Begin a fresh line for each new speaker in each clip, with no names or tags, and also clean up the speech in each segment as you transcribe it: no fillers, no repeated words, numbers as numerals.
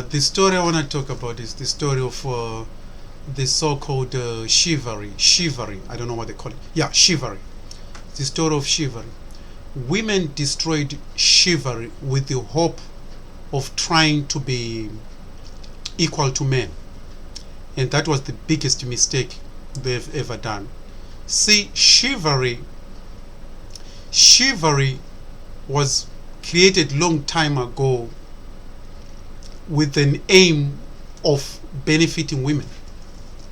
The story I want to talk about is the story of the so-called chivalry. Chivalry. I don't know what they call it. Yeah, chivalry. The story of chivalry. Women destroyed chivalry with the hope of trying to be equal to men, and that was the biggest mistake they've ever done. See, chivalry was created long time ago with an aim of benefiting women.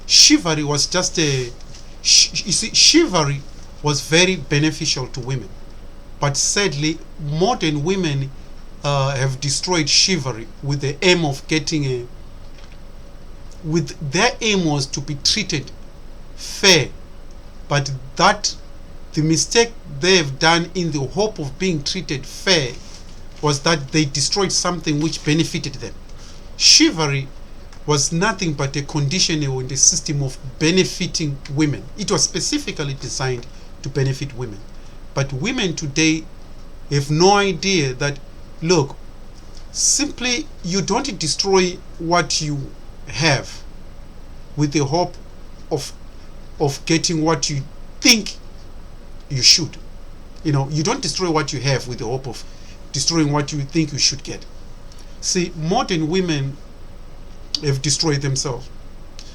Chivalry was just you see, chivalry was very beneficial to women, but sadly modern women have destroyed chivalry with the aim of getting with their aim was to be treated fair, but that the mistake they have done in the hope of being treated fair was that they destroyed something which benefited them. Chivalry was nothing but a condition in the system of benefiting women. It was specifically designed to benefit women. But women today have no idea that, look, simply you don't destroy what you have with the hope of getting what you think you should. You don't destroy what you have with the hope of destroying what you think you should get. See, modern women have destroyed themselves.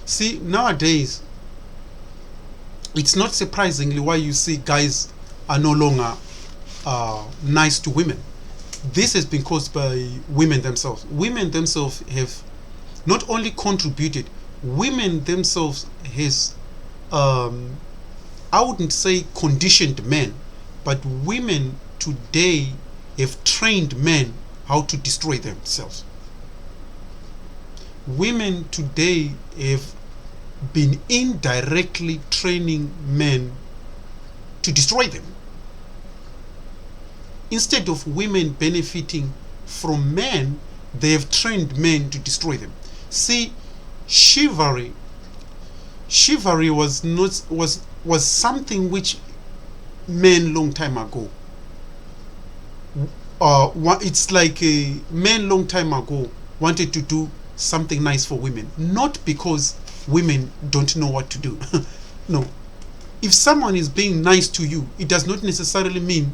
See, nowadays, it's not surprisingly why you see guys are no longer nice to women. This has been caused by women themselves. Women themselves have not only contributed, women themselves has, I wouldn't say conditioned men, but women today have trained men how to destroy themselves. Women today have been indirectly training men to destroy them. Instead of women benefiting from men, they have trained men to destroy them. See, chivalry was something which men long time ago. It's like men long time ago wanted to do something nice for women, not because women don't know what to do. No, if someone is being nice to you, it does not necessarily mean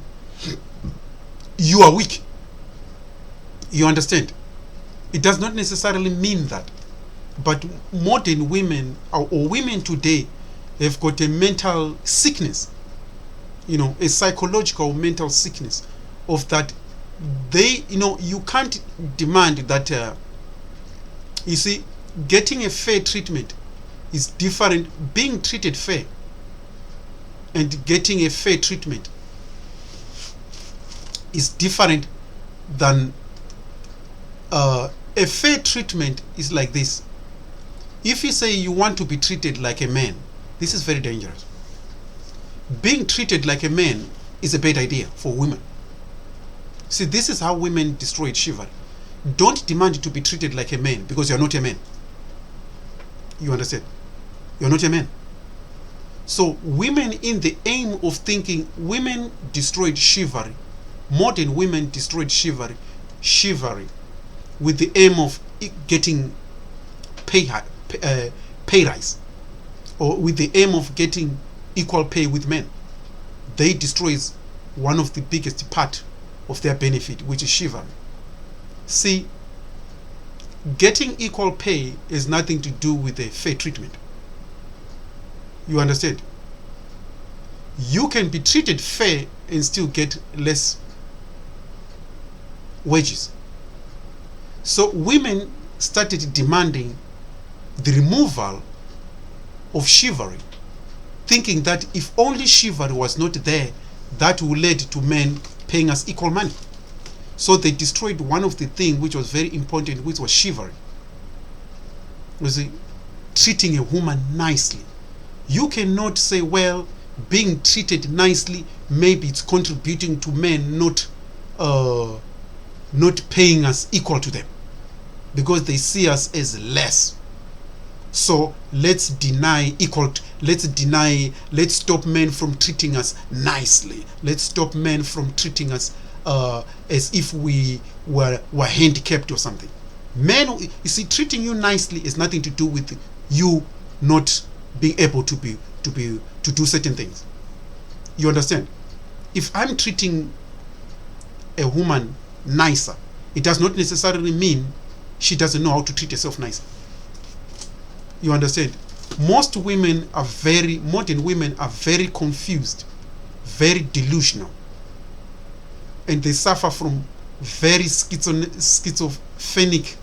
you are weak. You understand? It does not necessarily mean that. But modern women or women today have got a mental sickness, a psychological mental sickness of that. They, you can't demand that. You see, getting a fair treatment is different. Being treated fair and getting a fair treatment is different than a fair treatment is like this. If you say you want to be treated like a man, this is very dangerous. Being treated like a man is a bad idea for women. See, this is how women destroyed chivalry. Don't demand to be treated like a man because you're not a man. You understand? You're not a man. So women, in the aim of thinking women destroyed chivalry, modern women destroyed chivalry with the aim of getting pay rise, or with the aim of getting equal pay with men. They destroy one of the biggest part of their benefit, which is chivalry. See, getting equal pay has nothing to do with a fair treatment. You understand? You can be treated fair and still get less wages. So women started demanding the removal of chivalry, thinking that if only chivalry was not there, that would lead to men paying us equal money. So they destroyed one of the things which was very important, which was chivalry. You see, treating a woman nicely. You cannot say, well, being treated nicely, maybe it's contributing to men not paying us equal to them, because they see us as less. So let's stop men from treating us nicely. Let's stop men from treating us as if we were handicapped or something. Men, you see, treating you nicely is nothing to do with you not being able to do certain things. You understand? If I'm treating a woman nicer, it does not necessarily mean she doesn't know how to treat herself nicer. You understand? Modern women are very confused, very delusional, and they suffer from very schizophrenic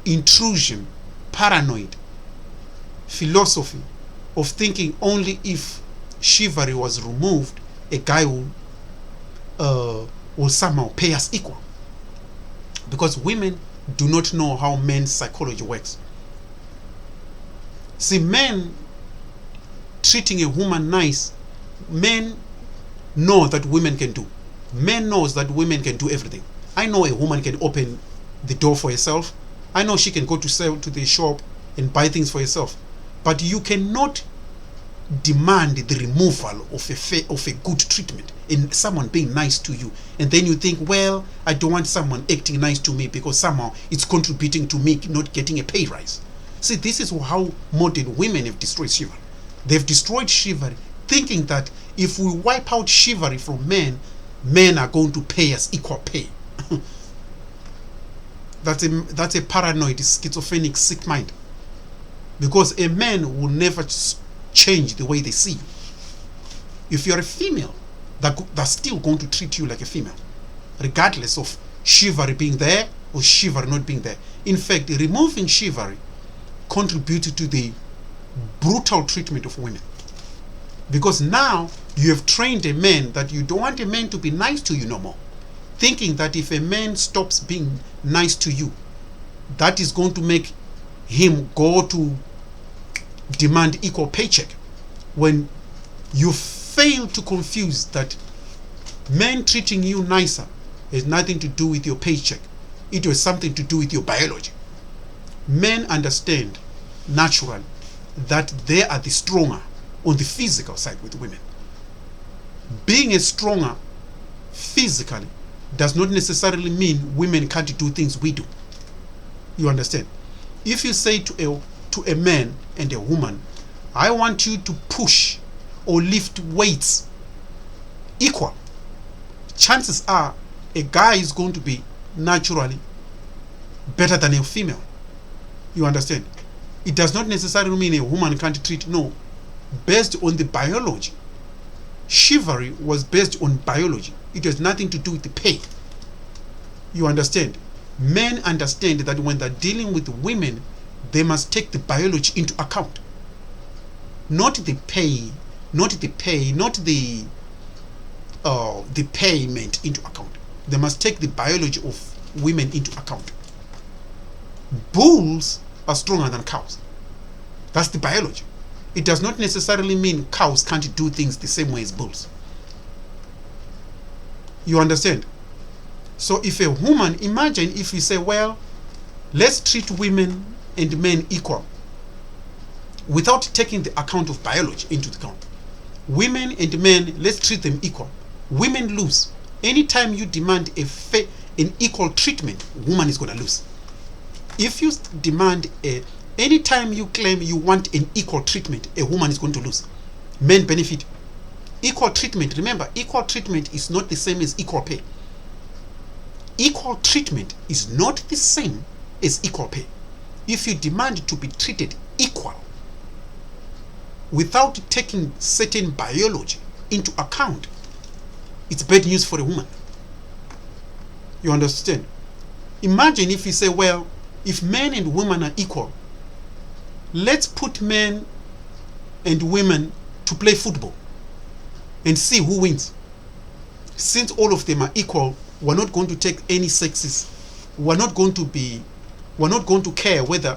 intrusion, paranoid philosophy of thinking only if chivalry was removed, a guy will somehow pay us equal. Because women do not know how men's psychology works. See, men treating a woman nice, men know that women can do. Men knows that women can do everything. I know a woman can open the door for herself. I know she can go to the shop and buy things for herself. But you cannot demand the removal of a good treatment in someone being nice to you, and then you think, well, I don't want someone acting nice to me because somehow it's contributing to me not getting a pay rise. See, this is how modern women have destroyed chivalry. They've destroyed chivalry, thinking that if we wipe out chivalry from men, men are going to pay us equal pay. That's a paranoid, schizophrenic, sick mind. Because a man will never change the way they see you. If you're a female, that's still going to treat you like a female, regardless of chivalry being there or chivalry not being there. In fact, removing chivalry contributed to the brutal treatment of women. Because now you have trained a man that you don't want a man to be nice to you no more. Thinking that if a man stops being nice to you, that is going to make him go to demand equal paycheck. When you fail to confuse that men treating you nicer has nothing to do with your paycheck, it has something to do with your biology. Men understand naturally that they are the stronger on the physical side with women. Being a stronger physically does not necessarily mean women can't do things we do. You understand? If you say to a man and a woman, I want you to push or lift weights equal, chances are a guy is going to be naturally better than a female. You understand? It does not necessarily mean a woman can't treat. No, based on the biology. Chivalry was based on biology. It has nothing to do with the pay. You understand? Men understand that when they're dealing with women, they must take the biology into account. Not the pay, not the payment into account. They must take the biology of women into account. Bulls are stronger than cows. That's the biology. It does not necessarily mean cows can't do things the same way as bulls. You understand? So if a woman, imagine if we say, well, let's treat women and men equal without taking the account of biology into account. Women and men, let's treat them equal. Women lose. Anytime you demand an equal treatment, woman is going to lose. If you demand anytime you claim you want an equal treatment, a woman is going to lose. Men benefit. Equal treatment, remember, equal treatment is not the same as equal pay. Equal treatment is not the same as equal pay. If you demand to be treated equal without taking certain biology into account, it's bad news for a woman. You understand? Imagine if you say, well, if men and women are equal, let's put men and women to play football and see who wins. Since all of them are equal, we're not going to take any sexes. We're not going to care whether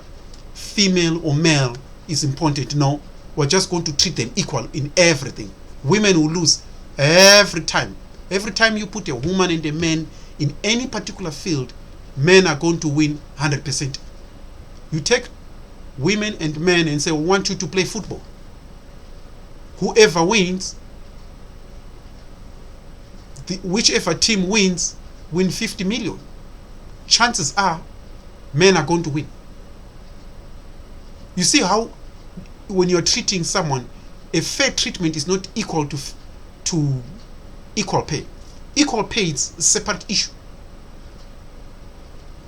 female or male is important. No, we're just going to treat them equal in everything. Women will lose every time. Every time you put a woman and a man in any particular field, men are going to win 100%. You take women and men and say, we want you to play football. Whoever wins, whichever team wins, win 50 million. Chances are Men are going to win. You see how when you're treating someone, a fair treatment is not equal to equal pay. Equal pay is a separate issue.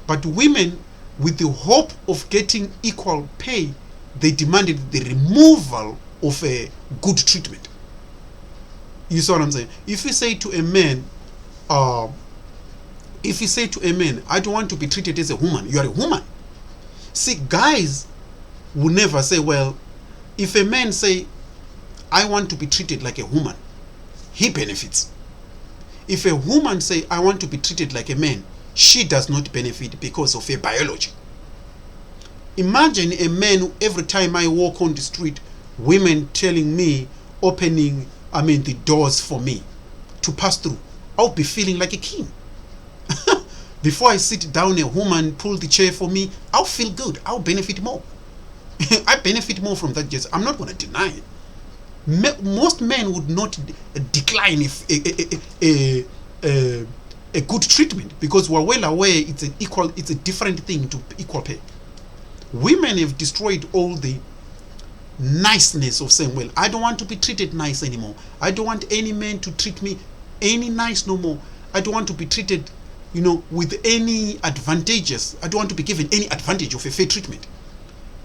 But women, with the hope of getting equal pay, they demanded the removal of a good treatment. You see what I'm saying? If you say to a man, I don't want to be treated as a woman, you are a woman. See, guys will never say, well, if a man say, I want to be treated like a woman, he benefits. If a woman say, I want to be treated like a man, she does not benefit because of her biology. Imagine a man, every time I walk on the street, women telling me, opening the doors for me to pass through. I'll be feeling like a king. Before I sit down, a woman pull the chair for me, I'll feel good. I'll benefit more. I benefit more from that. Just, I'm not going to deny it. Most men would not decline if a good treatment, because we're well aware it's a different thing to equal pay. Women have destroyed all the niceness of saying, well, I don't want to be treated nice anymore. I don't want any man to treat me any nice no more. I don't want to be treated, with any advantages. I don't want to be given any advantage of a fair treatment.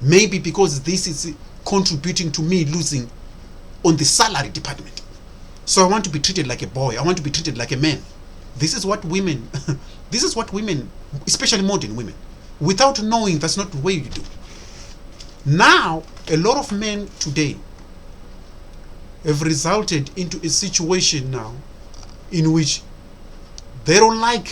Maybe because this is contributing to me losing on the salary department. So I want to be treated like a boy. I want to be treated like a man. This is what women, especially modern women, without knowing, that's not the way you do. Now, a lot of men today have resulted into a situation now in which they no longer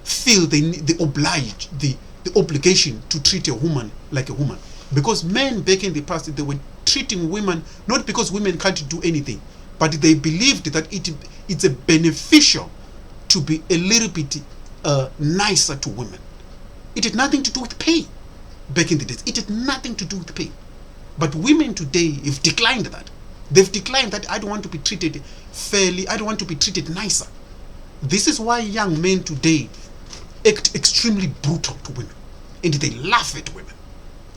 feel the obligation to treat a woman like a woman. Because men back in the past, they were treating women, not because women can't do anything, but they believed that it's a beneficial to be a little bit nicer to women. It had nothing to do with pay back in the days. It had nothing to do with pay. But women today have declined that. They've declined that. I don't want to be treated fairly. I don't want to be treated nicer. This is why young men today act extremely brutal to women. And they laugh at women.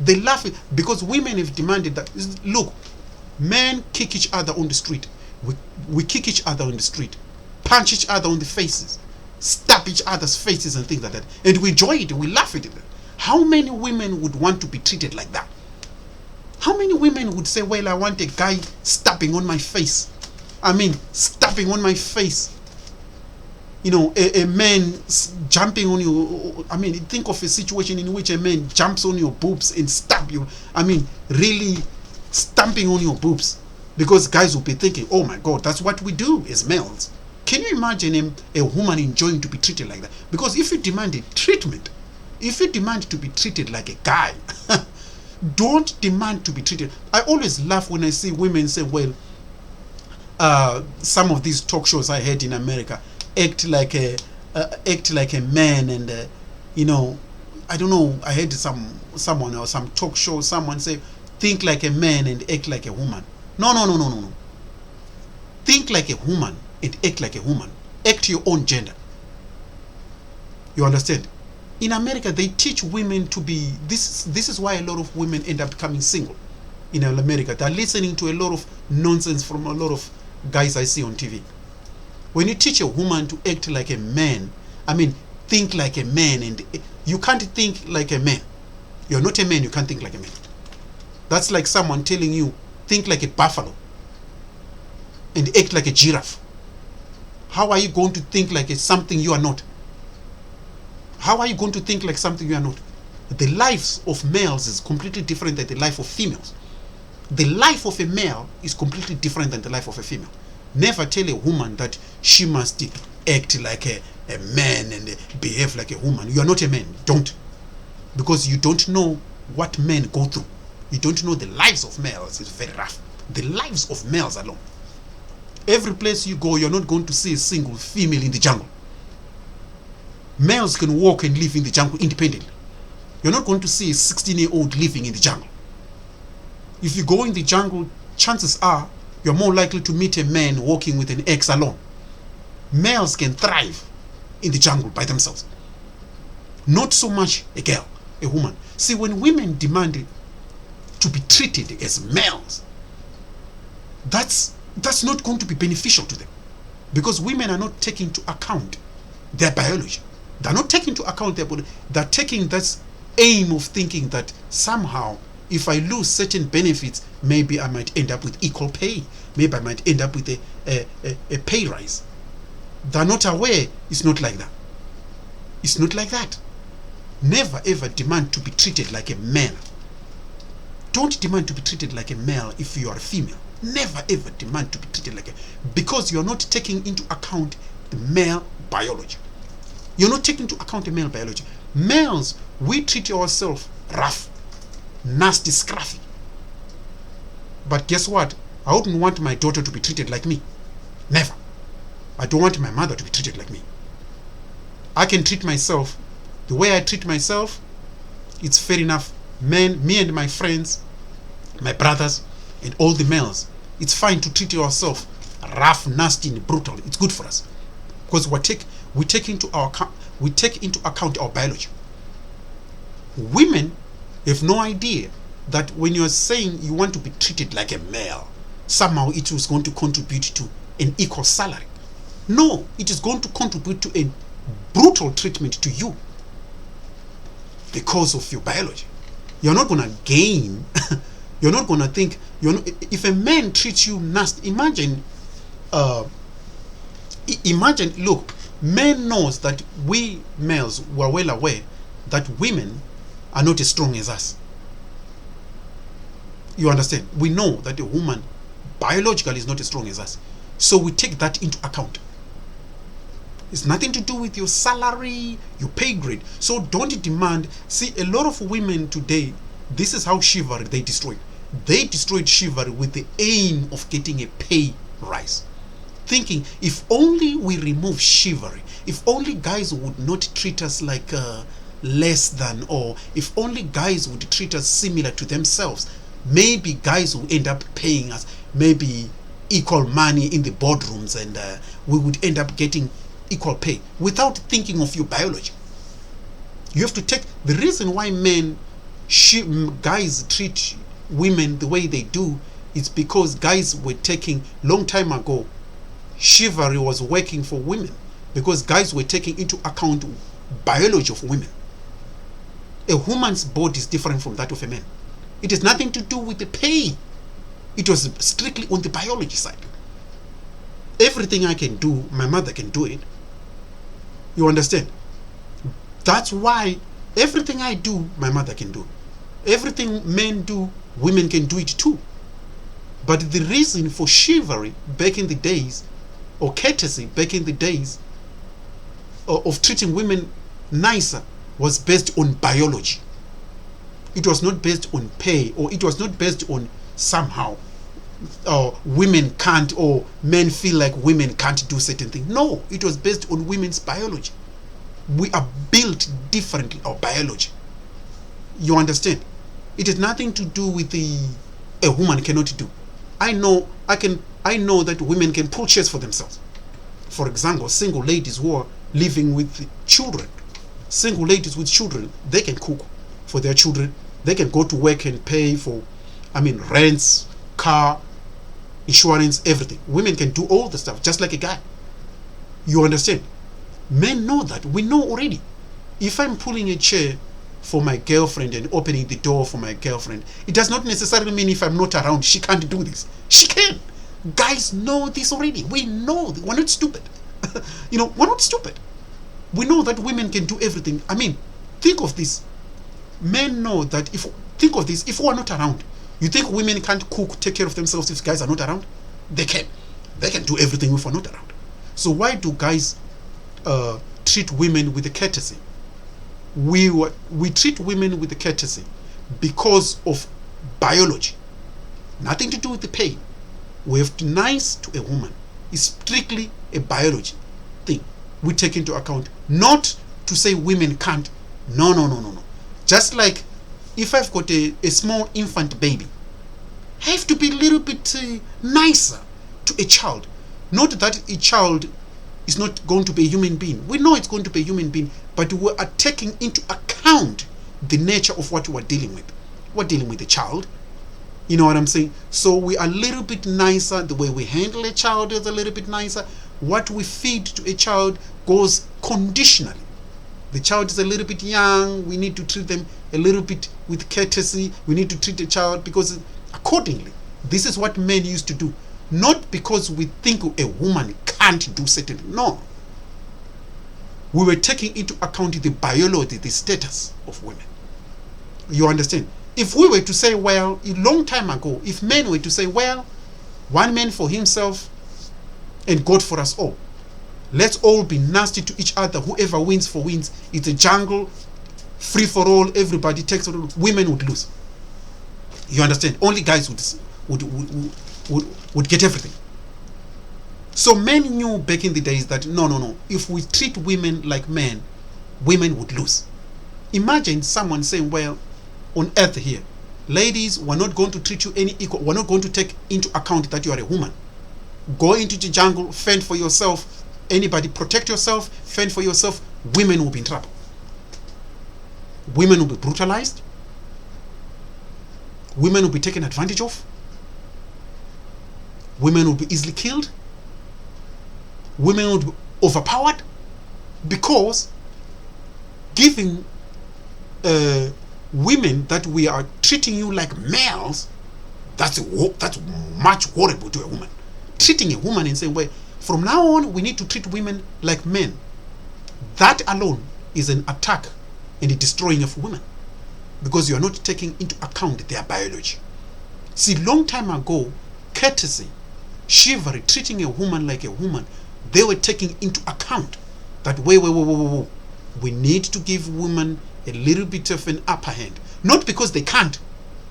They laugh because women have demanded that. Look, men kick each other on the street. We kick each other on the street, punch each other on the faces, stab each other's faces and things like that. And we enjoy it, we laugh at it. How many women would want to be treated like that? How many women would say, well, I want a guy stabbing on my face? Stabbing on my face. A man jumping on you. Think of a situation in which a man jumps on your boobs and stab you. Really stamping on your boobs. Because guys will be thinking, oh my God, that's what we do as males. Can you imagine a woman enjoying to be treated like that? Because if you demand a treatment, if you demand to be treated like a guy, don't demand to be treated. I always laugh when I see women say, well, some of these talk shows I had in America act like a man, and I don't know, I heard someone or some talk show, someone say, think like a man and act like a woman. No. Think like a woman and act like a woman. Act your own gender. You understand? In America, they teach women to be, this is why a lot of women end up becoming single in America. They're listening to a lot of nonsense from a lot of guys I see on TV. When you teach a woman to act like a man, think like a man, and you can't think like a man. You're not a man, you can't think like a man. That's like someone telling you, think like a buffalo and act like a giraffe. How are you going to think like something you are not? How are you going to think like something you are not? The lives of males is completely different than the life of females. The life of a male is completely different than the life of a female. Never tell a woman that she must act like a man and behave like a woman. You are not a man. Don't. Because you don't know what men go through. You don't know the lives of males. It's very rough. The lives of males alone. Every place you go, you're not going to see a single female in the jungle. Males can walk and live in the jungle independently. You're not going to see a 16-year-old living in the jungle. If you go in the jungle, chances are you're more likely to meet a man walking with an ex alone. Males can thrive in the jungle by themselves. Not so much a girl, a woman. See, when women demand to be treated as males, that's not going to be beneficial to them, because women are not taking into account their biology. They're not taking into account their body. They're taking this aim of thinking that somehow if I lose certain benefits, maybe I might end up with equal pay. Maybe I might end up with a pay rise. They're not aware it's not like that. It's not like that. Never ever demand to be treated like a male. Don't demand to be treated like a male if you are a female. Never ever demand to be treated like a, because you're not taking into account the male biology. You're not taking into account the male biology. Males, we treat ourselves rough, nasty, scruffy. But guess what? I wouldn't want my daughter to be treated like me. Never. I don't want my mother to be treated like me. I can treat myself the way I treat myself. It's fair enough. Men, me and my friends, my brothers, and all the males, it's fine to treat yourself rough, nasty, and brutal. It's good for us, because we take into account our biology. Women have no idea that when you are saying you want to be treated like a male, somehow it is going to contribute to an equal salary. No, it is going to contribute to a brutal treatment to you because of your biology. You're not going to gain. You're not going to think. If a man treats you nasty, imagine. Look, men knows that we males were well aware that women are not as strong as us. You understand? We know that a woman biologically is not as strong as us, so we take that into account. It's nothing to do with your salary, your pay grade. So don't demand. See, a lot of women today, this is how chivalry they destroyed. They destroyed chivalry with the aim of getting a pay rise. Thinking, if only we remove chivalry, if only guys would not treat us like less than, or if only guys would treat us similar to themselves, maybe guys will end up paying us maybe equal money in the boardrooms, and we would end up getting equal pay, without thinking of your biology. You have to take the reason why guys treat women the way they do is because guys were taking, long time ago, chivalry was working for women, because guys were taking into account biology of women. A woman's body is different from that of a man. It has nothing to do with the pay. It was strictly on the biology side. Everything I can do, my mother can do it. You understand? That's why everything I do, my mother can do. Everything men do, women can do it too. But the reason for chivalry back in the days, or courtesy back in the days, of treating women nicer, was based on biology. It was not based on pay, or it was not based on somehow women can't, or men feel like women can't do certain things. No, it was based on women's biology. We are built differently, our biology. You understand? It has nothing to do with a woman cannot do. I know that women can pull chairs for themselves. For example, single ladies who are living with children, single ladies with children, they can cook for their children. They can go to work and pay for, rents, car, insurance, everything. Women can do all the stuff just like a guy. You understand? Men know that. We know already. If I'm pulling a chair for my girlfriend and opening the door for my girlfriend, it does not necessarily mean if I'm not around, she can't do this. She can. Guys know this already. We know. We're not stupid. We're not stupid. We know that women can do everything. Think of this. Men know that if we're not around, you think women can't cook, take care of themselves if guys are not around? They can. They can do everything if we're not around. So why do guys treat women with a courtesy? We treat women with a courtesy because of biology. Nothing to do with the pay. We have to be nice to a woman. It's strictly a biology thing. We take into account, not to say women can't. No. Just like if I've got a small infant baby, I have to be a little bit nicer to a child. Not that a child it's not going to be a human being. We know it's going to be a human being, but we are taking into account the nature of what we're dealing with. We're dealing with a child. You know what I'm saying? So we are a little bit nicer. The way we handle a child is a little bit nicer. What we feed to a child goes conditionally. The child is a little bit young. We need to treat them a little bit with courtesy. We need to treat the child because accordingly. This is what men used to do. Not because we think a woman can't do certain. No. We were taking into account the biology, the status of women. You understand? If we were to say, well, a long time ago, if men were to say, well, one man for himself and God for us all. Let's all be nasty to each other. Whoever wins for wins. It's a jungle, free for all. Everybody takes it. Women would lose. You understand? Only guys would get everything. So men knew back in the days that no. If we treat women like men, women would lose. Imagine someone saying, well, on earth here, ladies, we're not going to treat you any equal. We're not going to take into account that you are a woman. Go into the jungle, fend for yourself. Anybody protect yourself, fend for yourself. Women will be in trouble. Women will be brutalized. Women will be taken advantage of. Women will be easily killed. Women will be overpowered because giving women that we are treating you like males, that's much horrible to a woman. Treating a woman and saying, well, from now on we need to treat women like men. That alone is an attack and a destroying of women because you are not taking into account their biology. See, long time ago, courtesy, chivalry, treating a woman like a woman, they were taking into account that we need to give women a little bit of an upper hand. Not because they can't,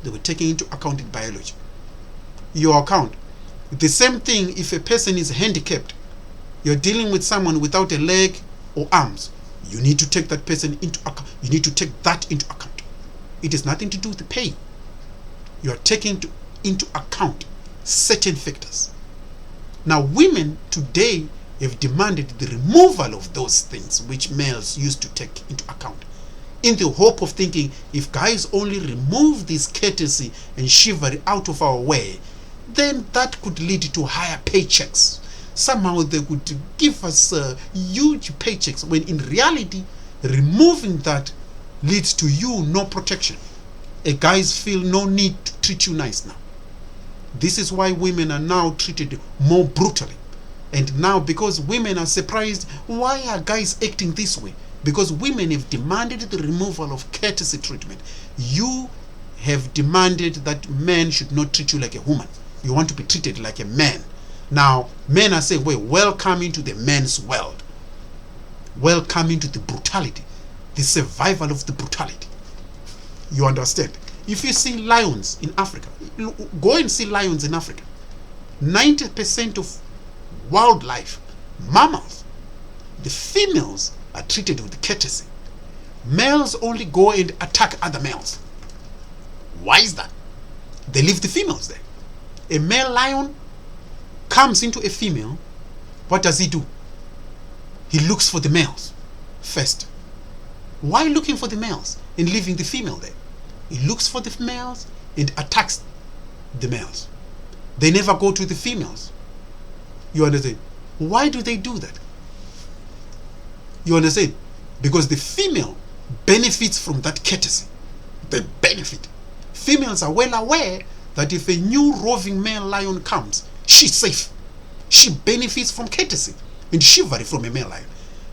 they were taking into account in biology. Your account. The same thing if a person is handicapped. You're dealing with someone without a leg or arms. You need to take that person into account. You need to take that into account. It has nothing to do with the pay. You are taking into account certain factors. Now, women today have demanded the removal of those things which males used to take into account, in the hope of thinking if guys only remove this courtesy and chivalry out of our way, then that could lead to higher paychecks. Somehow they could give us huge paychecks, when in reality, removing that leads to you no protection. Guys feel no need to treat you nice now. This is why women are now treated more brutally. And now, because women are surprised, why are guys acting this way? Because women have demanded the removal of courtesy treatment. You have demanded that men should not treat you like a woman. You want to be treated like a man. Now, men are saying, well, welcome into the men's world. Welcome into the brutality. The survival of the brutality. You understand? If you see lions in Africa, go and see lions in Africa. 90% of wildlife, mammals, the females are treated with courtesy. Males only go and attack other males. Why is that? They leave the females there. A male lion comes into a female. What does he do? He looks for the males first. Why looking for the males and leaving the female there? He looks for the males and attacks the males. They never go to the females. You understand? Why do they do that? You understand? Because the female benefits from that courtesy. They benefit. Females are well aware that if a new roving male lion comes, she's safe. She benefits from courtesy and chivalry from a male lion.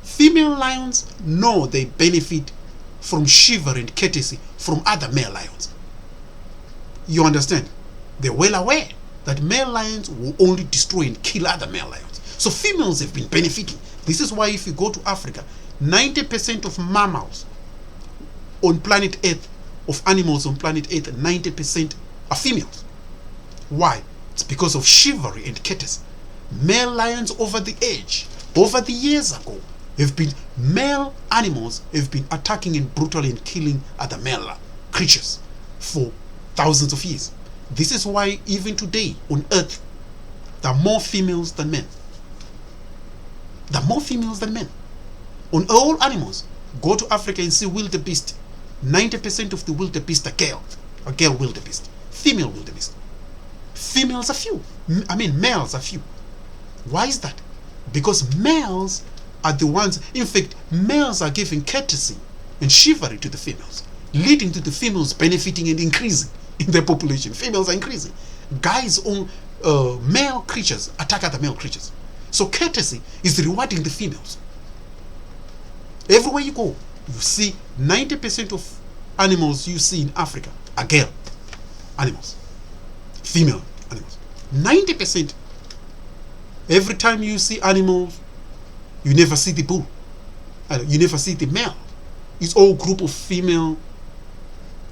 Female lions know they benefit from chivalry and courtesy from other male lions. You understand? They're well aware that male lions will only destroy and kill other male lions. So females have been benefiting. This is why if you go to Africa, 90% of mammals on planet Earth, of animals on planet Earth, 90% are females. Why? It's because of chivalry and courtesy. Male lions over the years ago, male animals have been attacking and brutally and killing other male creatures for thousands of years. This is why even today on Earth, there are more females than men. There are more females than men. On all animals, go to Africa and see wildebeest. 90% of the wildebeest are girl wildebeest, female wildebeest. Females are few. Males are few. Why is that? Because males are the ones, in fact, males are giving courtesy and chivalry to the females, leading to the females benefiting and increasing in their population. Females are increasing. Guys own male creatures attack other male creatures. So courtesy is rewarding the females. Everywhere you go, you see 90% of animals you see in Africa are girl animals, female animals. 90%. Every time you see animals, you never see the bull. You never see the male. It's all group of female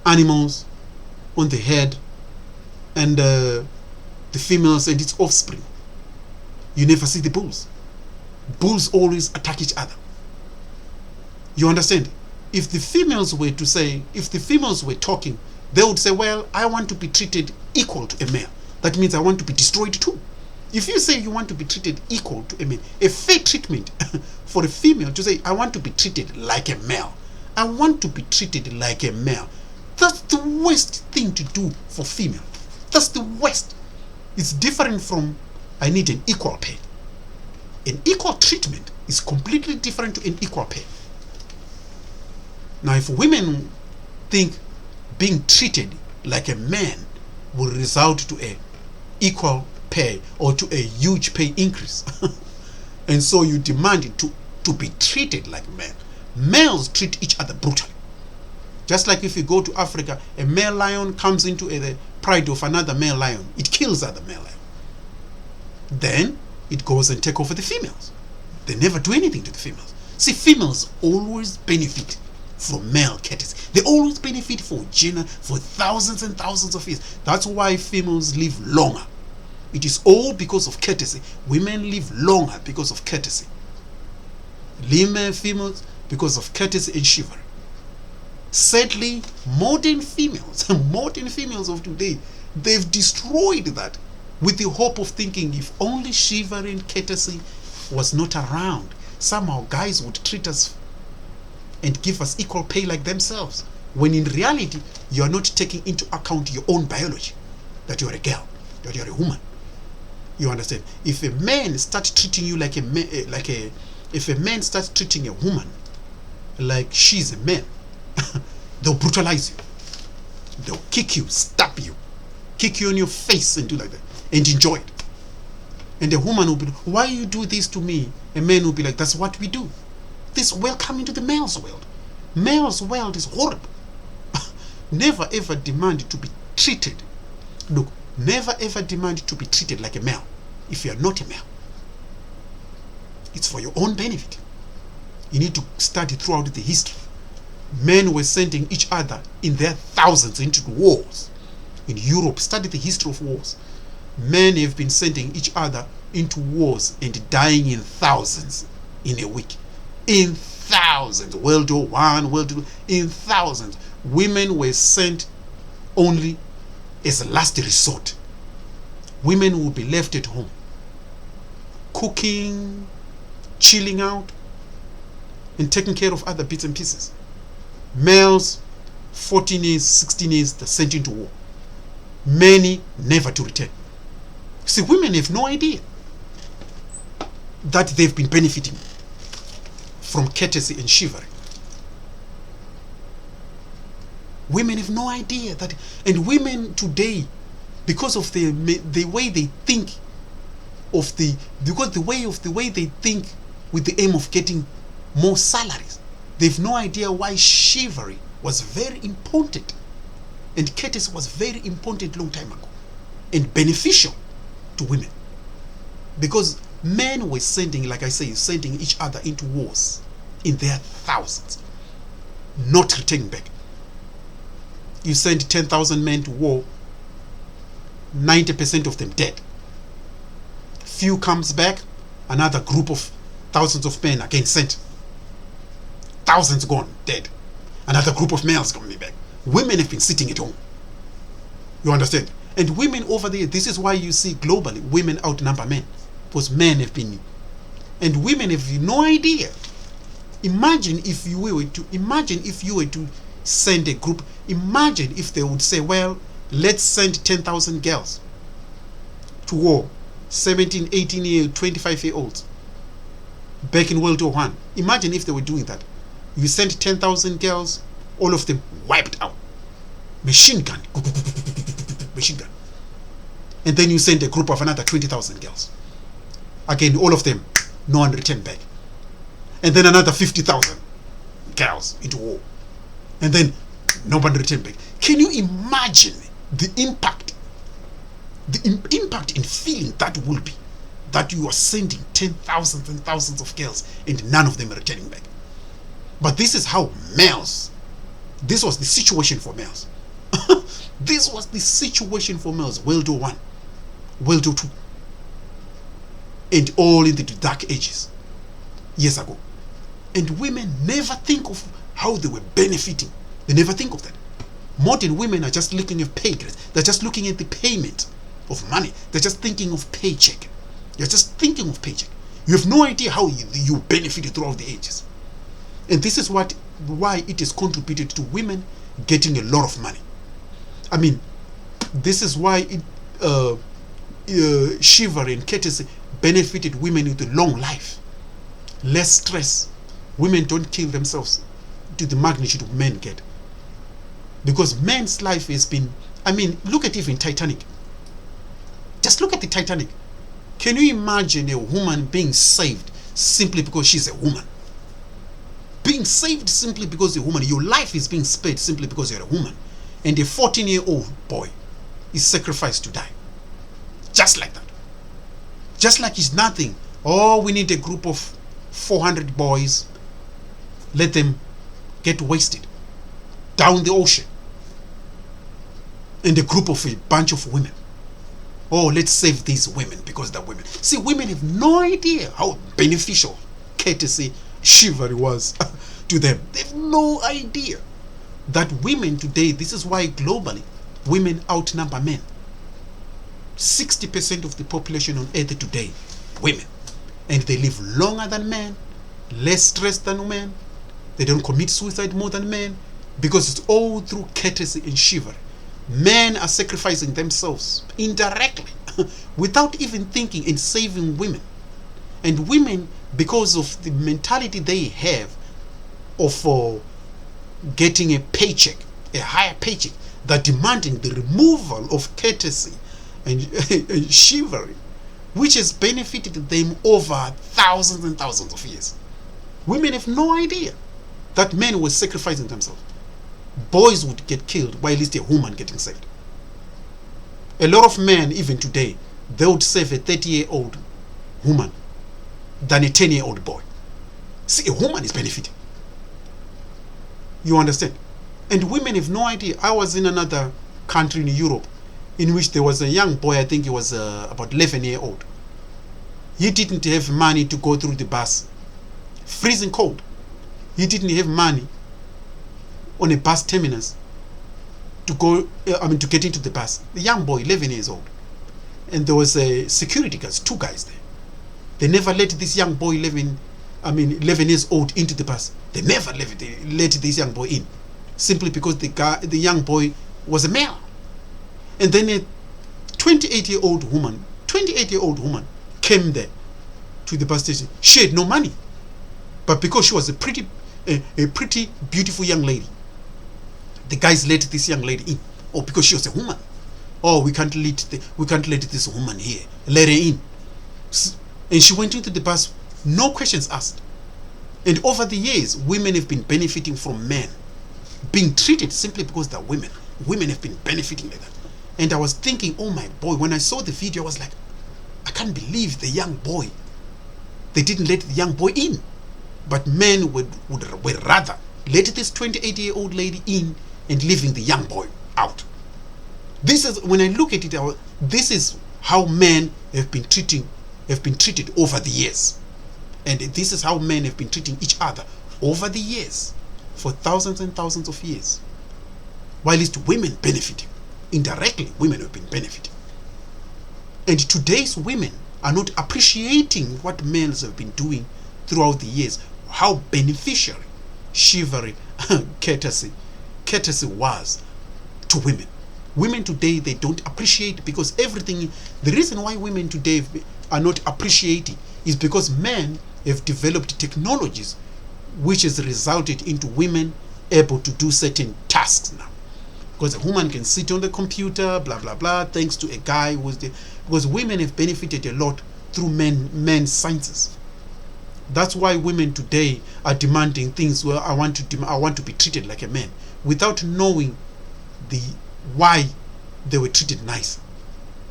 animals on the head, and the females and its offspring. You never see the bulls. Bulls always attack each other. You understand? If the females were talking, they would say, well, I want to be treated equal to a male. That means I want to be destroyed too. If you say you want to be treated equal to a male, a fair treatment for a female to say, I want to be treated like a male. I want to be treated like a male. That's the worst thing to do for female. That's the worst. It's different from, I need an equal pay. An equal treatment is completely different to an equal pay. Now, if women think being treated like a man will result to a equal pay or to a huge pay increase, and so you demand it to be treated like men. Males treat each other brutally. Just like if you go to Africa, a male lion comes into the pride of another male lion, it kills other male lion. Then it goes and take over the females. They never do anything to the females. See, females always benefit from male courtesy. They always benefit for thousands and thousands of years. That's why females live longer. It is all because of courtesy. Women live longer because of courtesy. Females because of courtesy and chivalry. Sadly, modern females of today, they've destroyed that with the hope of thinking if only chivalry and courtesy was not around, somehow guys would treat us and give us equal pay like themselves. When in reality, you are not taking into account your own biology, that you're a girl, that you're a woman. You understand? If a man starts treating you if a man starts treating a woman like she's a man, they'll brutalize you. They'll kick you, stab you, kick you on your face and do like that, and enjoy it. And the woman will be, why you do this to me? A man will be like, that's what we do. This welcome into the male's world. Male's world is horrible. Never ever demand to be treated. Look, never ever demand to be treated like a male if you are not a male. It's for your own benefit. You need to study throughout the history. Men were sending each other in their thousands into wars. In Europe, study the history of wars. Men have been sending each other into wars and dying in thousands in a week. In thousands. World War I, World War II, in thousands. Women were sent only as a last resort. Women will be left at home, cooking, chilling out, and taking care of other bits and pieces. Males, 14 years, 16 years, they're sent into war. Many never to return. See, women have no idea that they've been benefiting from courtesy and chivalry. Women have no idea that, and women today, because of the way they think the way they think with the aim of getting more salaries, they've no idea why chivalry was very important and courtesy was very important long time ago and beneficial to women, because men were sending each other into wars in their thousands, not returning back. You send 10,000 men to war, 90% of them dead. Few comes back, another group of thousands of men again sent. Thousands gone, dead. Another group of males coming back. Women have been sitting at home. You understand? And women over there, this is why you see globally women outnumber men, because men have been And women have no idea. Imagine if you were to send a group. Imagine if they would say, well, let's send 10,000 girls to war, 17, 18 year, 25-year-olds back in World War I. Imagine if they were doing that. You sent 10,000 girls, all of them wiped out. Machine gun. Machine gun. And then you send a group of another 20,000 girls. Again, all of them, no one returned back. And then another 50,000 girls into war. And then nobody returned back. Can you imagine the impact? The impact in feeling that will be, that you are sending 10,000 and thousands of girls and none of them are returning back. But this is how males, this was the situation for males. This was the situation for males, World War I, World War II, and all in the dark ages, years ago. And women never think of how they were benefiting. They never think of that. Modern women are just looking at pay grades. They're just looking at the payment of money. They're just thinking of paycheck. You're just thinking of paycheck. You have no idea how you benefited throughout the ages. And this is why it has contributed to women getting a lot of money. I mean, this is why chivalry and courtesy benefited women with a long life, less stress. Women don't kill themselves to the magnitude of men get. Because men's life has been, I mean, look at even Titanic. Just look at the Titanic. Can you imagine a woman being saved simply because she's a woman? Being saved simply because you're a woman. Your life is being spared simply because you're a woman. And a 14-year-old boy is sacrificed to die. Just like that. Just like it's nothing. Oh, we need a group of 400 boys. Let them get wasted down the ocean. And a group of a bunch of women. Oh, let's save these women because they're women. See, women have no idea how beneficial courtesy, chivalry was to them. They have no idea that women today, this is why globally, women outnumber men. 60% of the population on earth today, women. And they live longer than men, less stressed than men. They don't commit suicide more than men because it's all through courtesy and chivalry. Men are sacrificing themselves indirectly without even thinking and saving women. And women, because of the mentality they have of getting a paycheck, a higher paycheck, they're demanding the removal of courtesy and chivalry, which has benefited them over thousands and thousands of years. Women have no idea that men were sacrificing themselves. Boys would get killed while it's a woman getting saved. A lot of men, even today, they would save a 30-year-old woman than a 10-year-old boy. See, a woman is benefiting. You understand? And women have no idea. I was in another country in Europe in which there was a young boy, I think he was about 11-year-old. He didn't have money to go through the bus. Freezing cold. He didn't have money on a bus terminus to go, to get into the bus. The young boy, 11 years old. And there was a security guards, 2 guys there. They never let this young boy, 11 years old, into the bus. They never let this young boy in, simply because the young boy was a male. And then a 28-year-old woman came there to the bus station. She had no money, but because she was a pretty beautiful young lady, the guys let this young lady in. Oh, because she was a woman. Oh, we can't let this woman here. Let her in. And she went into the bus, no questions asked. And over the years, women have been benefiting from men being treated simply because they're women. Women have been benefiting like that. And I was thinking, oh my boy, when I saw the video, I was like, I can't believe the young boy. They didn't let the young boy in. But men would rather let this 28-year-old lady in and leaving the young boy out. This is, when I look at it, this is how men have been treated over the years. And this is how men have been treating each other over the years, for thousands and thousands of years. While it's women benefiting, indirectly women have been benefiting. And today's women are not appreciating what males have been doing throughout the years, how beneficial chivalry, courtesy was to women. Women today, they don't appreciate, because everything, the reason why women today are not appreciating is because men have developed technologies which has resulted into women able to do certain tasks now. Because a woman can sit on the computer, blah blah blah, thanks to a guy who's the, because women have benefited a lot through men's sciences. That's why women today are demanding things where I want to be treated like a man, without knowing the why they were treated nice,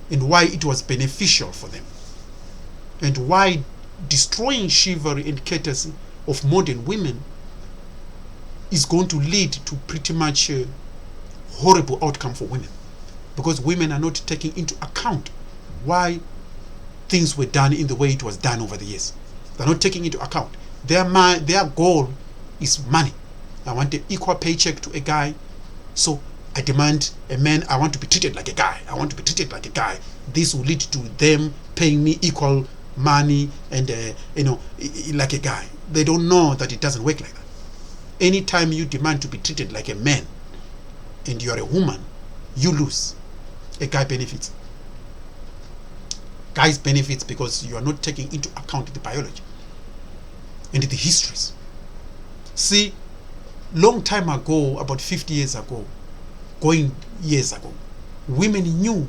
and why it was beneficial for them, and why destroying chivalry and courtesy of modern women is going to lead to pretty much a horrible outcome for women, because women are not taking into account why things were done in the way it was done over the years. They're not taking into account. Their goal is money. I want an equal paycheck to a guy, so I demand a man. I want to be treated like a guy. I want to be treated like a guy. This will lead to them paying me equal money and like a guy. They don't know that it doesn't work like that. Anytime you demand to be treated like a man and you're a woman, you lose. A guy benefits. Guys benefits because you are not taking into account the biology and the histories. See, long time ago, about 50 years ago, years ago, women knew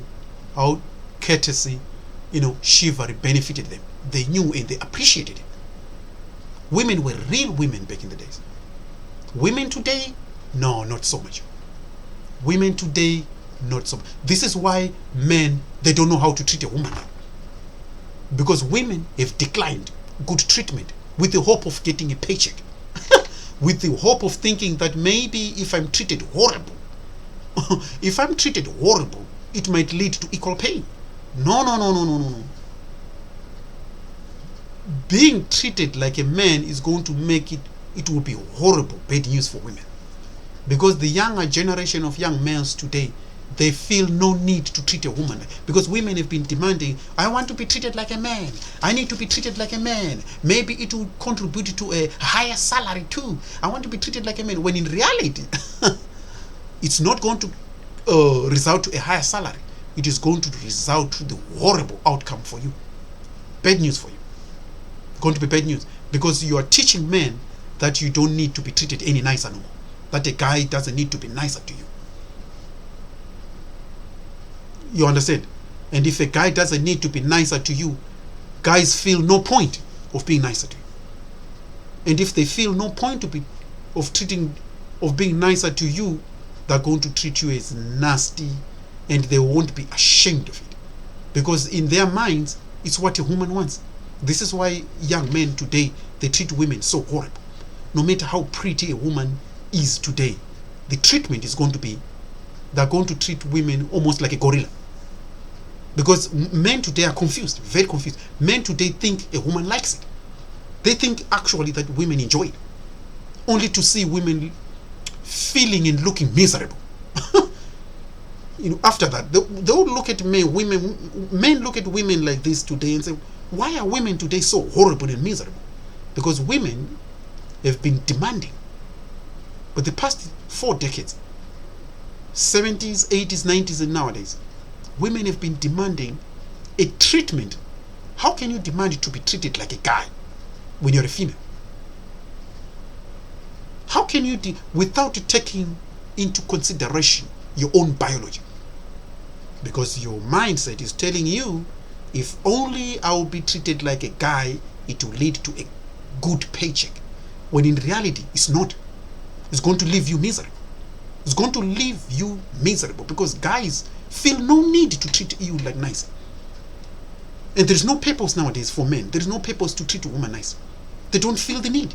how courtesy, chivalry benefited them. They knew and they appreciated it. Women were real women back in the days. Women today, no, not so much. Women today, not so much. This is why men, they don't know how to treat a woman now. Because women have declined good treatment with the hope of getting a paycheck. With the hope of thinking that maybe if I'm treated horrible, it might lead to equal pay. No. Being treated like a man is going to make it will be horrible, bad news for women. Because the younger generation of young males today, they feel no need to treat a woman, because women have been demanding, I want to be treated like a man. I need to be treated like a man. Maybe it will contribute to a higher salary too. I want to be treated like a man. When in reality, it's not going to result to a higher salary. It is going to result to the horrible outcome for you. Bad news for you. Going to be bad news, because you are teaching men that you don't need to be treated any nicer no more. That a guy doesn't need to be nicer to you. You understand? And if a guy doesn't need to be nicer to you, guys feel no point of being nicer to you. And if they feel no point of being nicer to you, they're going to treat you as nasty, and they won't be ashamed of it, because in their minds it's what a woman wants. This is why young men today, they treat women so horrible. No matter how pretty a woman is today, the treatment is going to be, they're going to treat women almost like a gorilla. Because men today are confused, very confused. Men today think a woman likes it. They think actually that women enjoy it, only to see women feeling and looking miserable. After that, they'll look at men look at women like this today and say, why are women today so horrible and miserable? Because women have been demanding. But the past 4 decades, 70s, 80s, 90s, and nowadays, women have been demanding a treatment. How can you demand to be treated like a guy when you're a female? How can you, without taking into consideration your own biology? Because your mindset is telling you, if only I will be treated like a guy, it will lead to a good paycheck. When in reality, it's not. It's going to leave you miserable. It's going to leave you miserable, because guys feel no need to treat you like nice. And there's no purpose nowadays for men. There's no purpose to treat a woman nice. They don't feel the need.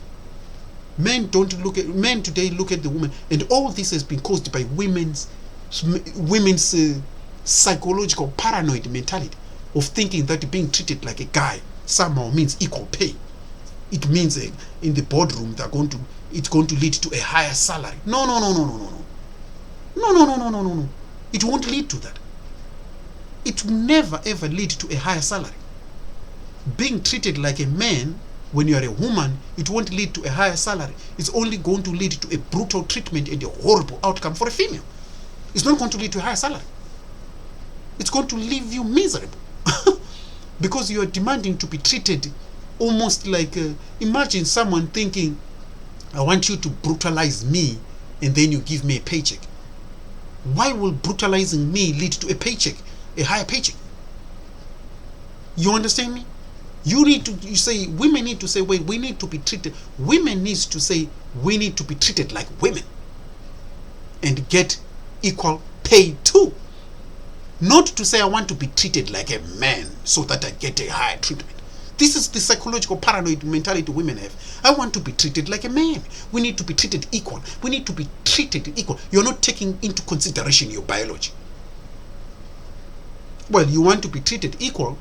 Men today look at the woman, and all this has been caused by women's psychological paranoid mentality of thinking that being treated like a guy somehow means equal pay. It means in the boardroom it's going to lead to a higher salary. No. It won't lead to that. It will never ever lead to a higher salary. being treated like a man when you are a woman, it won't lead to a higher salary. It's only going to lead to a brutal treatment and a horrible outcome for a female. It's not going to lead to a higher salary. It's going to leave you miserable because you are demanding to be treated almost like imagine someone thinking, I want you to brutalize me and then you give me a paycheck. Why will brutalizing me lead to a paycheck, a higher paycheck? You understand me? You say women need to say, wait, we need to be treated. Women needs to say we need to be treated like women and get equal pay too. Not to say I want to be treated like a man so that I get a higher treatment. This is the psychological paranoid mentality women have. I want to be treated like a man. We need to be treated equal. We need to be treated equal. You're not taking into consideration your biology. Well, you want to be treated equal.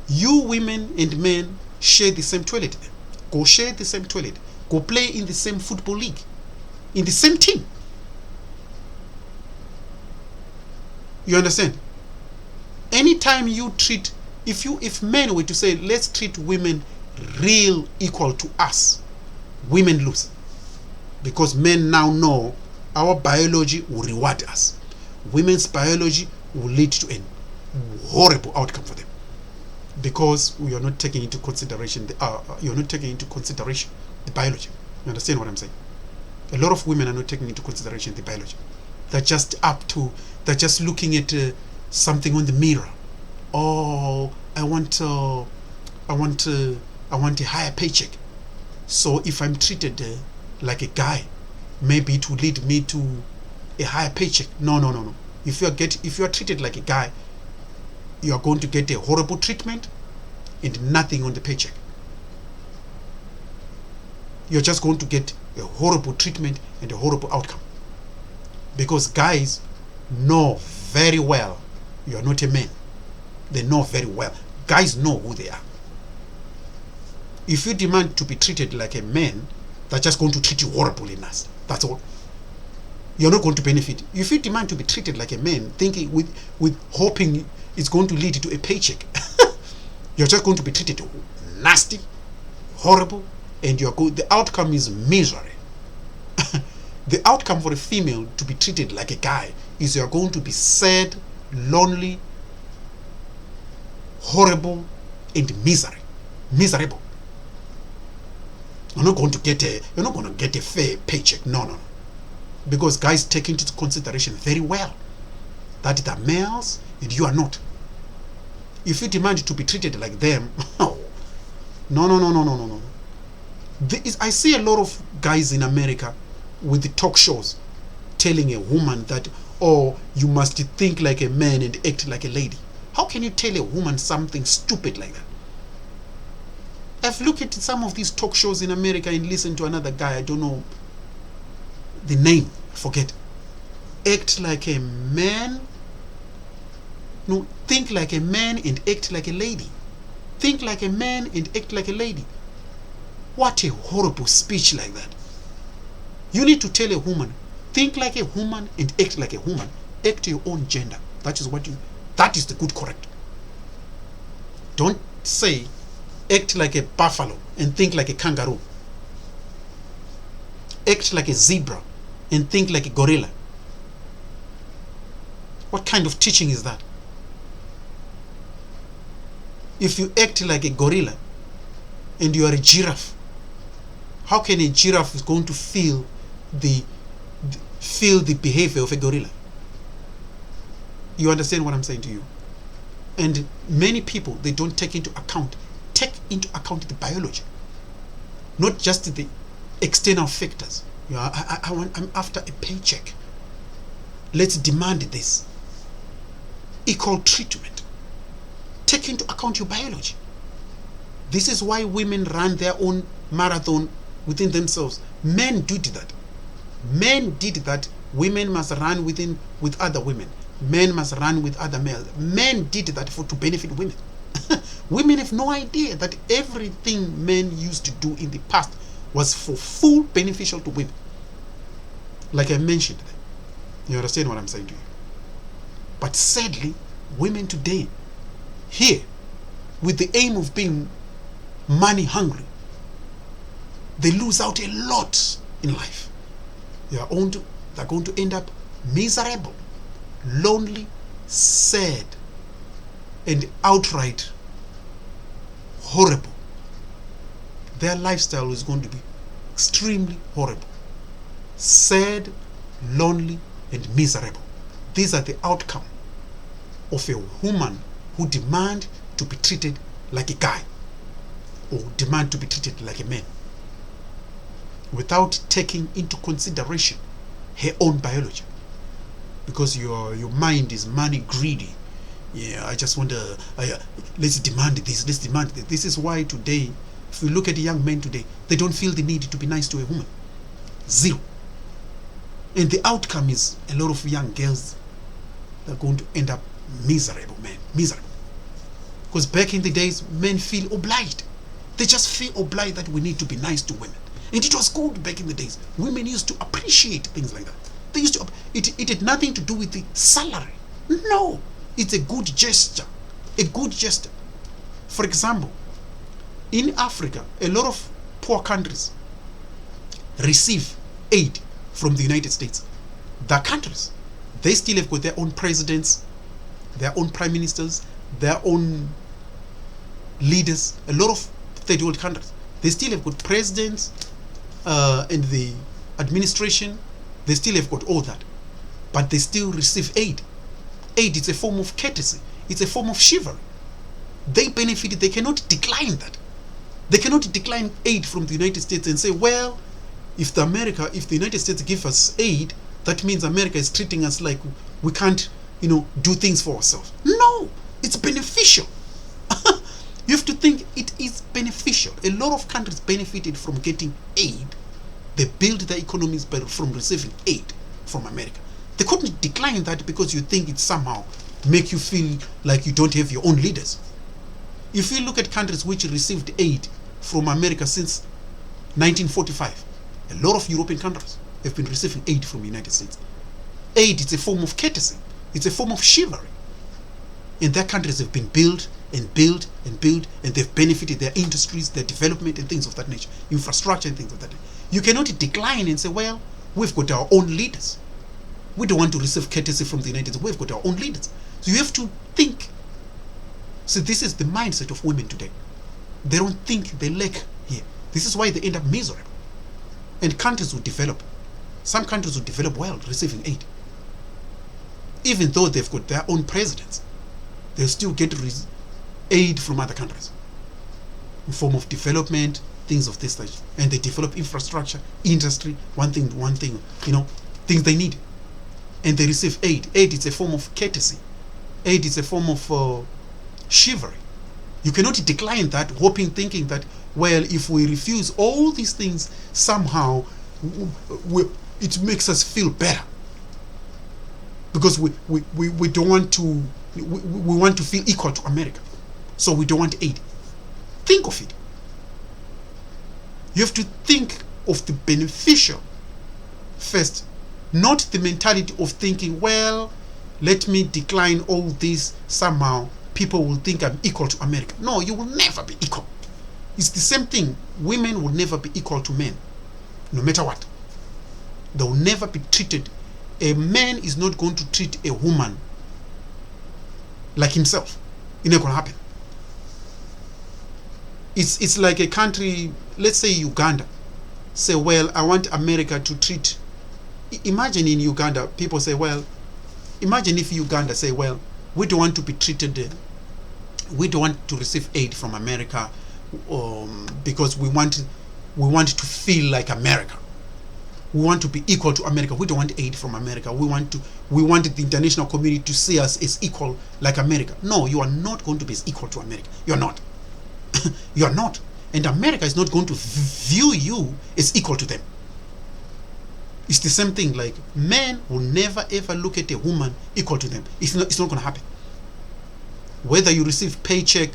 You women and men share the same toilet. Go share the same toilet. Go play in the same football league. In the same team. You understand? Anytime you treat, if men were to say, let's treat women real equal to us, women lose. Because men now know our biology will reward us. Women's biology will lead to a horrible outcome for them. Because we are not taking into consideration you're not taking into consideration the biology. You understand what I'm saying? A lot of women are not taking into consideration the biology. They're just looking at something on the mirror. Oh, I want a higher paycheck. So if I'm treated like a guy, maybe it will lead me to a higher paycheck. No. If you are treated like a guy, you are going to get a horrible treatment and nothing on the paycheck. You're just going to get a horrible treatment and a horrible outcome. Because guys know very well you are not a man. They know very well. Guys know who they are. If you demand to be treated like a man, they're just going to treat you horribly nasty. That's all. You're not going to benefit. If you demand to be treated like a man, thinking with hoping it's going to lead to a paycheck, you're just going to be treated nasty, horrible, and the outcome is misery. The outcome for a female to be treated like a guy is you're going to be sad, lonely, horrible, and miserable. You're not going to get a fair paycheck. No. Because guys take into consideration very well that they're males and you are not. If you demand to be treated like them, no. I see a lot of guys in America with the talk shows telling a woman that, oh, you must think like a man and act like a lady. How can you tell a woman something stupid like that? I've looked at some of these talk shows in America and listened to another guy, I don't know the name, forget. Act like a man. No, think like a man and act like a lady. Think like a man and act like a lady. What a horrible speech like that. You need to tell a woman, think like a woman and act like a woman. Act your own gender. That is the good correct. Don't say act like a buffalo and think like a kangaroo. Act like a zebra and think like a gorilla. What kind of teaching is that? If you act like a gorilla and you are a giraffe, how can a giraffe is going to feel the behavior of a gorilla? You understand what I'm saying to you? And many people, they don't take into account the biology, not just the external factors. I'm after a paycheck. Let's demand this equal treatment. Take into account your biology. This is why women run their own marathon within themselves. Men did that. Women must run with other women. Men must run with other males. Men did that to benefit women. Women have no idea that everything men used to do in the past was for full beneficial to women. Like I mentioned, you understand what I'm saying to you? But sadly, women today, here, with the aim of being money hungry, they lose out a lot in life. They're going to end up miserable, lonely, sad, and outright horrible. Their lifestyle is going to be extremely horrible, sad, lonely, and miserable. These are the outcome of a woman who demand to be treated like a guy or demand to be treated like a man without taking into consideration her own biology, because your mind is money greedy. Yeah, I just want to let's demand this, let's demand this. This is why today, if you look at the young men today, they don't feel the need to be nice to a woman. Zero. And the outcome is a lot of young girls are going to end up miserable, man, miserable. Because back in the days, men feel obliged. They just feel obliged that we need to be nice to women. And it was good back in the days. Women used to appreciate things like that. They used to, it had nothing to do with the salary. No, it's a good gesture. A good gesture. For example, in Africa, a lot of poor countries receive aid from the United States. The countries, they still have got their own presidents, their own prime ministers, their own leaders. A lot of third world countries, they still have got presidents and the administration. They still have got all that, but they still receive aid. Aid is a form of courtesy. It's a form of chivalry. They benefited. They cannot decline that. They cannot decline aid from the United States and say, well, if the United States give us aid, that means America is treating us like we can't, do things for ourselves. No, it's beneficial. You have to think it is beneficial. A lot of countries benefited from getting aid. They built their economies from receiving aid from America. They couldn't decline that because you think it somehow make you feel like you don't have your own leaders. If you look at countries which received aid from America since 1945, a lot of European countries have been receiving aid from the United States. Aid is a form of courtesy. It's a form of chivalry. And their countries have been built and built and built, and they've benefited their industries, their development, and things of that nature, infrastructure and things of that nature. You cannot decline and say, well, we've got our own leaders. We don't want to receive courtesy from the United States. We've got our own leaders. So you have to think. So this is the mindset of women today. They don't think, they lack here. This is why they end up miserable. And countries will develop. Some countries will develop well, receiving aid. Even though they've got their own presidents, they'll still get aid from other countries in form of development, things of this stage. And they develop infrastructure, industry, one thing, things they need. And they receive aid. Aid is a form of courtesy. Aid is a form of chivalry. You cannot decline that, thinking that, well, if we refuse all these things, somehow it makes us feel better. Because we don't want to, we want to feel equal to America. So we don't want aid. Think of it. You have to think of the beneficial first, not the mentality of thinking, well, let me decline all this, somehow people will think I'm equal to America. No, you will never be equal. It's the same thing. Women will never be equal to men, no matter what. They will never be treated. A man is not going to treat a woman like himself. It's not going to happen. It's like a country, let's say Uganda, say, well, I want America to treat. Imagine in Uganda, people say, well, imagine if Uganda say, well, we don't want to be treated, we don't want to receive aid from America because we want to feel like America. We want to be equal to America. We don't want aid from America. We want the international community to see us as equal like America. No, you are not going to be as equal to America. You're not. You're not. And America is not going to view you as equal to them. It's the same thing. Like, men will never ever look at a woman equal to them. It's not going to happen. Whether you receive paycheck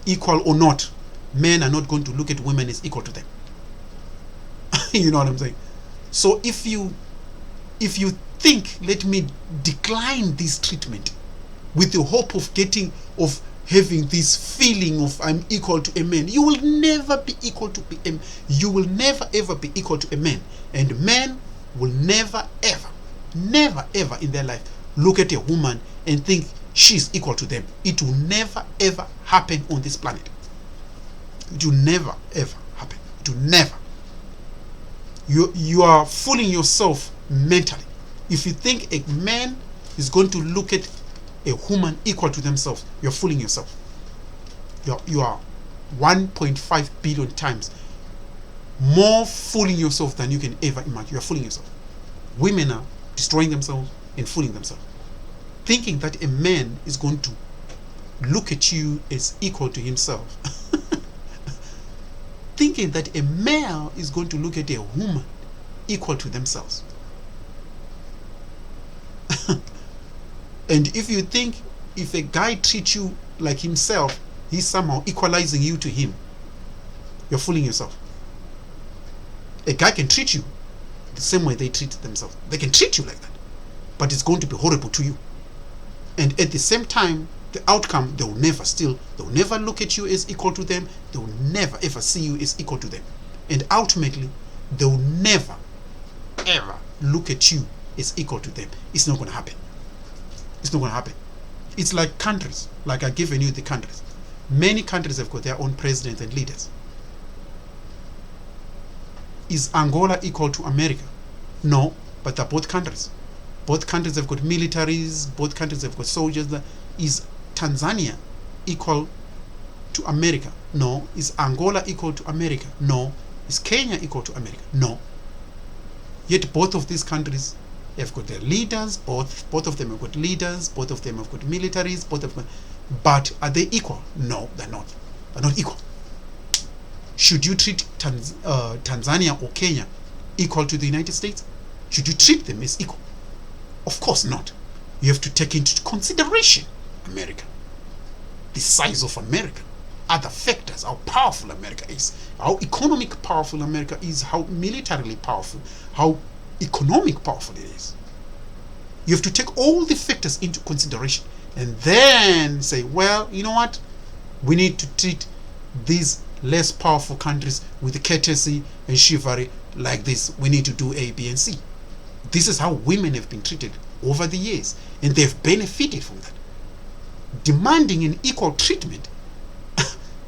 equal or not, men are not going to look at women as equal to them. You know what I'm saying? So if you think, let me decline this treatment with the hope of having this feeling of I'm equal to a man. You will never be equal to a man. You will never ever be equal to a man. And men will never ever in their life look at a woman and think she's equal to them. It will never ever happen on this planet. It will never ever happen. It will never. You are fooling yourself mentally if you think a man is going to look at a woman equal to themselves. You're fooling yourself. You are 1.5 billion times more fooling yourself than you can ever imagine. You're fooling yourself. Women are destroying themselves and fooling themselves, thinking that a man is going to look at you as equal to himself. Thinking that a male is going to look at a woman equal to themselves. And if you think if a guy treats you like himself, he's somehow equalizing you to him, you're fooling yourself. A guy can treat you the same way they treat themselves. They can treat you like that, but it's going to be horrible to you. And at the same time, the outcome, they'll never look at you as equal to them. They'll never ever see you as equal to them. And ultimately, they'll never ever look at you as equal to them. It's not going to happen. It's not going to happen. It's like countries, like I've given you the countries. Many countries have got their own presidents and leaders. Is Angola equal to America? No, but they're both countries. Both countries have got militaries, both countries have got soldiers. Is Tanzania equal to America? No. Is Angola equal to America? No. Is Kenya equal to America? No. Yet both of these countries have got their leaders, both of them have got leaders, both of them have got militaries, but are they equal? No, they're not. They're not equal. Should you treat Tanzania or Kenya equal to the United States? Should you treat them as equal? Of course not. You have to take into consideration America, the size of America, other factors, how powerful America is, how economic powerful America is, how militarily powerful, how economic powerful it is. You have to take all the factors into consideration and then say, well, you know what? We need to treat these less powerful countries with courtesy and chivalry like this. We need to do A, B, and C. This is how women have been treated over the years, and they've benefited from that. Demanding an equal treatment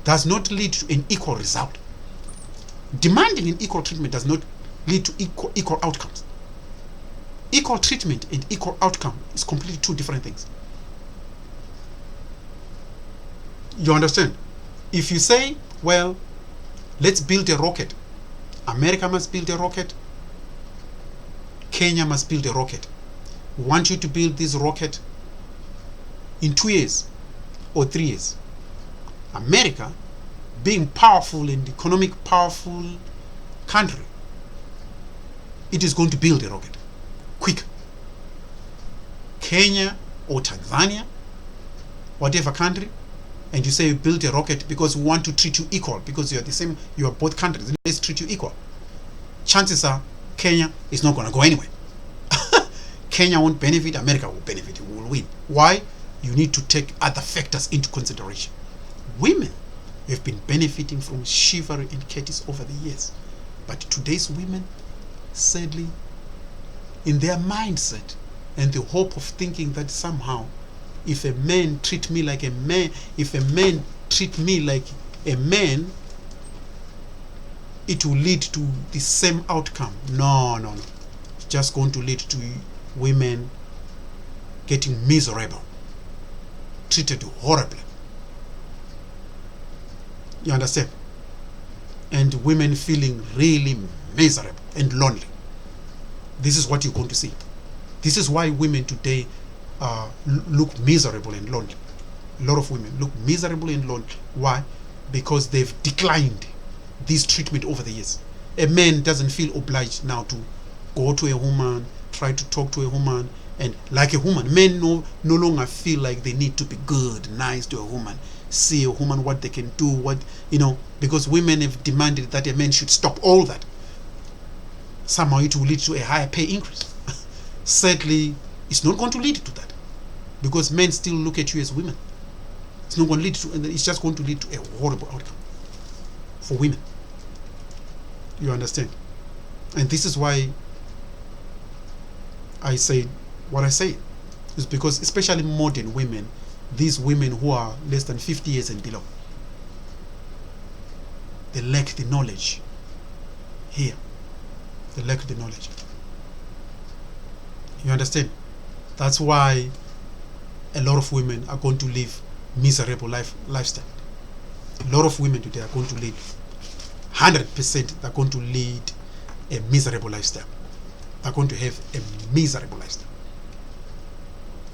does not lead to an equal result. Demanding an equal treatment does not lead to equal outcomes. Equal treatment and equal outcome is completely two different things. You understand? If you say, well, let's build a rocket. America must build a rocket. Kenya must build a rocket. We want you to build this rocket in 2 years or 3 years. America, being powerful and economic powerful country, it is going to build a rocket quick. Kenya or Tanzania, whatever country, and you say you build a rocket because we want to treat you equal, because you are the same, you are both countries, let's treat you equal. Chances are Kenya is not going to go anywhere. Kenya won't benefit, America will benefit, we will win. Why? You need to take other factors into consideration. Women have been benefiting from chivalry and courtesy over the years, but today's women, sadly, in their mindset and the hope of thinking that somehow if a man treat me like a man, if a man treat me like a man, it will lead to the same outcome. No. It's just going to lead to women getting miserable, treated horribly. You understand? And women feeling really miserable and lonely. This is what you're going to see. This is why women today look miserable and lonely. A lot of women look miserable and lonely. Why? Because they've declined this treatment over the years. A man doesn't feel obliged now to go to a woman, try to talk to a woman, and like a woman. Men no longer feel like they need to be good, nice to a woman, see a woman what they can do, because women have demanded that a man should stop all that. Somehow it will lead to a higher pay increase. Sadly, it's not going to lead to that, because men still look at you as women. It's not going to lead to, and it's just going to lead to a horrible outcome for women. You understand? And this is why I say what I say, is because especially modern women, these women who are less than 50 years and below, they lack the knowledge here. They lack the knowledge. You understand? That's why a lot of women are going to live miserable lifestyle. A lot of women today are going to live 100%. They're going to lead a miserable lifestyle. They're going to have a miserable lifestyle.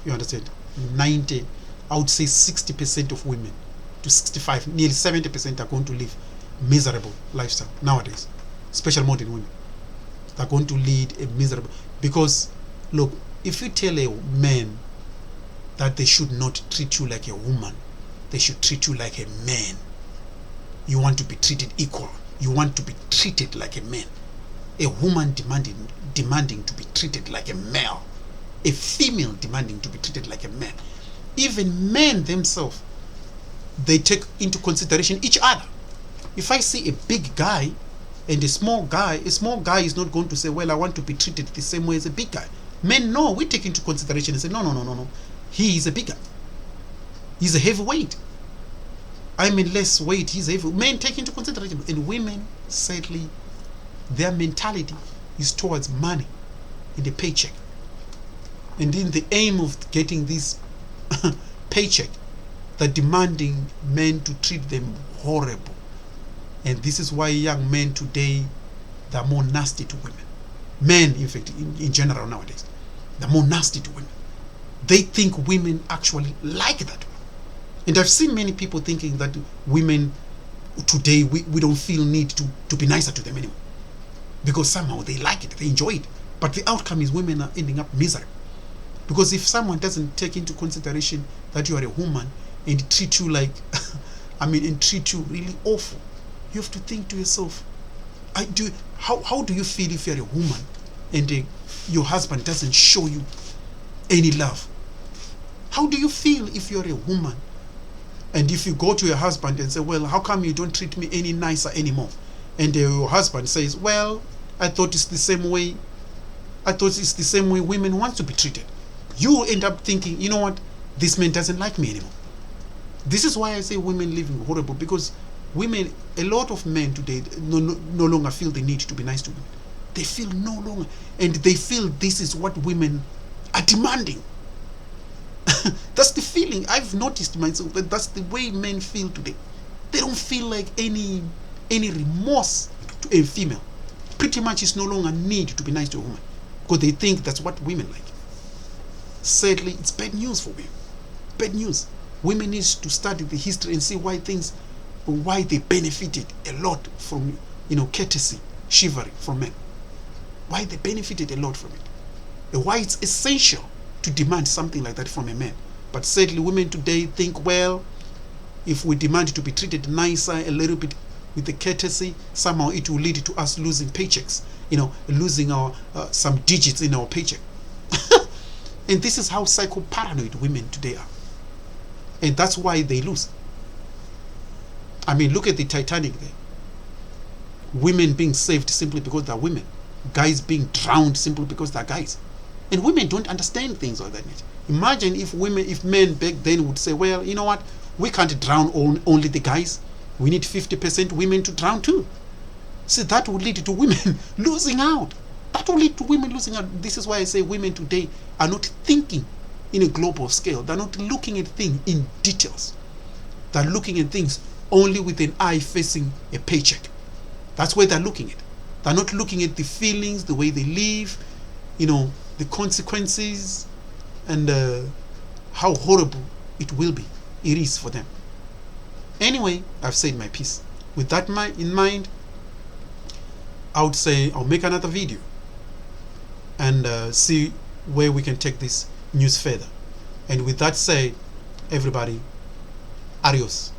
You understand? 90, I would say 60% of women to 65, nearly 70% are going to live miserable lifestyle nowadays, especially modern women. They're going to lead a miserable, because look, if you tell a man that they should not treat you like a woman, they should treat you like a man. You want to be treated equal. You want to be treated like a man. A woman demanding to be treated like a male. A female demanding to be treated like a man. Even men themselves, they take into consideration each other. If I see a big guy and a small guy is not going to say, well, I want to be treated the same way as a big guy. Men, no, we take into consideration and say, no. He is a big guy. He's a heavyweight. I'm in less weight. He's heavy. Men take into consideration. And women, sadly, their mentality is towards money and the paycheck. And in the aim of getting this paycheck, they're demanding men to treat them horrible. And this is why young men today, they're more nasty to women. Men, in fact, in general nowadays, they're more nasty to women. They think women actually like that. And I've seen many people thinking that women today, we don't feel need to be nicer to them anymore, because somehow they like it, they enjoy it. But the outcome is women are ending up miserable. Because if someone doesn't take into consideration that you are a woman and treat you like, and treat you really awful, you have to think to yourself, how do you feel if you're a woman and your husband doesn't show you any love? How do you feel if you're a woman and if you go to your husband and say, well, how come you don't treat me any nicer anymore? And your husband says, well, I thought it's the same way women want to be treated. You end up thinking, you know what, this man doesn't like me anymore. This is why I say women living horrible, because women, a lot of men today no longer feel the need to be nice to women. They feel no longer, and they feel this is what women are demanding. That's the feeling. I've noticed myself that that's the way men feel today. They don't feel like any remorse to a female. Pretty much it's no longer need to be nice to a woman, because they think that's what women like. Sadly, it's bad news for women. Bad news. Women need to study the history and see why they benefited a lot from, courtesy, chivalry from men. Why they benefited a lot from it. And why it's essential to demand something like that from a man. But sadly, women today think, well, if we demand to be treated nicer a little bit with the courtesy, somehow it will lead to us losing paychecks, losing our some digits in our paycheck. And this is how psycho-paranoid women today are. And that's why they lose. Look at the Titanic there. Women being saved simply because they're women. Guys being drowned simply because they're guys. And women don't understand things like that. Imagine if men back then would say, well, you know what? We can't drown only the guys. We need 50% women to drown too. See, that would lead to women losing out. That will lead to women losing out. This is why I say women today are not thinking in a global scale. They're not looking at things in details. They're looking at things only with an eye facing a paycheck. That's where they're looking at. They're not looking at the feelings, the way they live, the consequences, and how horrible it is for them. Anyway, I've said my piece. With that in mind, I would say I'll make another video and see where we can take this news further. And with that said, everybody, adios.